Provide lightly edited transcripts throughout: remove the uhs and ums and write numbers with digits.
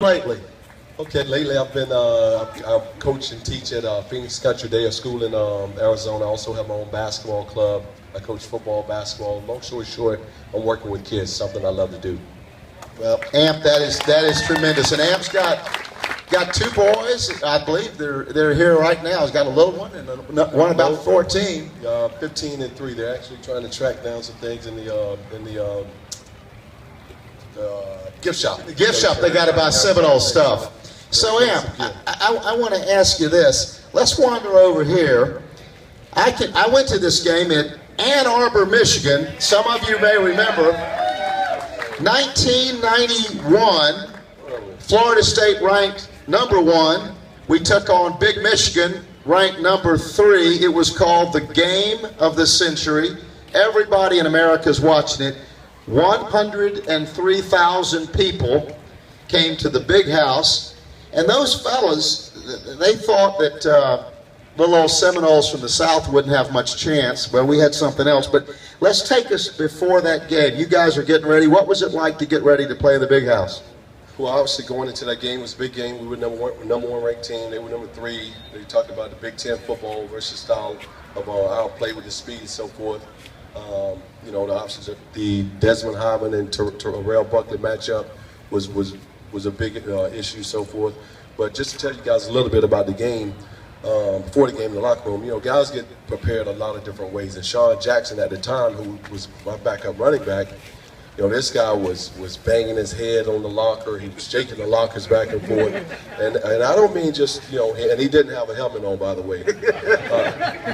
lately? Okay, lately I've been I coach and teach at Phoenix Country Day, a school in Arizona. I also have my own basketball club. I coach football, basketball. Long story short, I'm working with kids, something I love to do. Well, Amp, that is tremendous. And Amp's got two boys, I believe. They're here right now. He's got a little one and one about 14. 15 and 3. They're actually trying to track down some things in the gift shop. The gift shop, they got to buy Citadel stuff. So, Amp, I want to ask you this. Let's wander over here. I went to this game at Ann Arbor, Michigan. Some of you may remember. 1991, Florida State ranked #1. We took on Big Michigan, ranked #3. It was called the Game of the Century. Everybody in America is watching it. 103,000 people came to the big house. And those fellas, they thought that little old Seminoles from the South wouldn't have much chance. Well, we had something else. But let's take us before that game. You guys are getting ready. What was it like to get ready to play in the big house? Well, obviously going into that game was a big game. We were number one ranked team. They were #3. They talked about the Big Ten football versus style of how to play with the speed and so forth. You know, obviously the Desmond Hyman and Terrell Buckley matchup was a big issue, so forth. But just to tell you guys a little bit about the game, before the game in the locker room, you know, guys get prepared a lot of different ways. And Sean Jackson at the time, who was my backup running back, you know, this guy was banging his head on the locker. He was shaking the lockers back and forth. And I don't mean just, you know, and he didn't have a helmet on, by the way.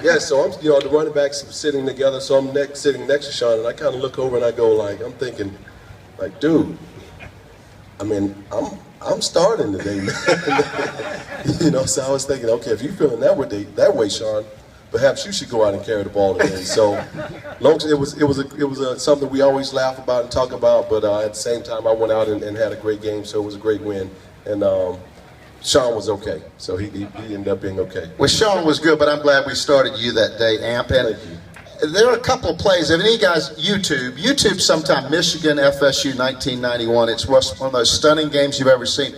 Yeah, so I'm, you know, the running backs sitting together, so I'm sitting next to Sean, and I kind of look over and I go like, I'm thinking, like, dude, I mean, I'm starting today, man. You know, so I was thinking, okay, if you're feeling that way, Sean, perhaps you should go out and carry the ball today. So, it was something we always laugh about and talk about. But at the same time, I went out and had a great game, so it was a great win. And Sean was okay, so he ended up being okay. Well, Sean was good, but I'm glad we started you that day, Amp. And thank you. There are a couple of plays. If any guys YouTube sometime Michigan, FSU 1991. It's one of those stunning games you've ever seen.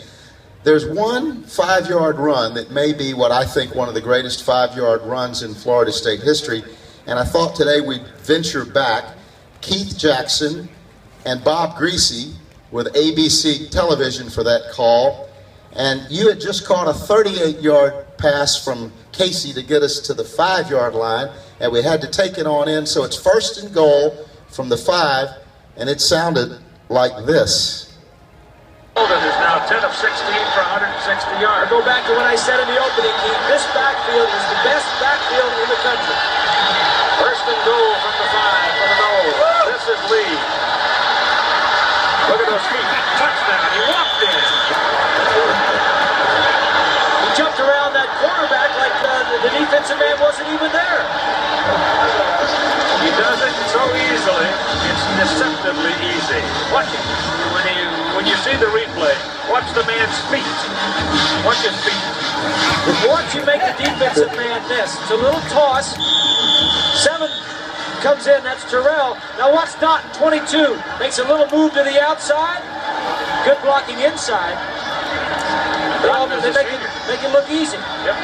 There's one 5-yard run that may be what I think one of the greatest 5-yard runs in Florida State history. And I thought today we'd venture back. Keith Jackson and Bob Greasy with ABC television for that call. And you had just caught a 38-yard pass from Casey to get us to the 5-yard line. And we had to take it on in. So it's 1st and goal from the 5. And it sounded like this. Holden is now 10 of 16 for 160 yards. I go back to what I said in the opening, Keith. This backfield is the best backfield in the country. 1st and goal from the 5 for the nose. This is Lee. Look at those feet. Touchdown. He walked in. He jumped around that quarterback like the defensive man wasn't even there. He does it so easily. It's deceptively easy. Watch it. When you see the replay, watch the man's feet. Watch his feet. Watch him make the defensive man miss. It's a little toss. 7 comes in, that's Terrell. Now watch Naughton, 22. Makes a little move to the outside. Good blocking inside. They make it look easy. Yep.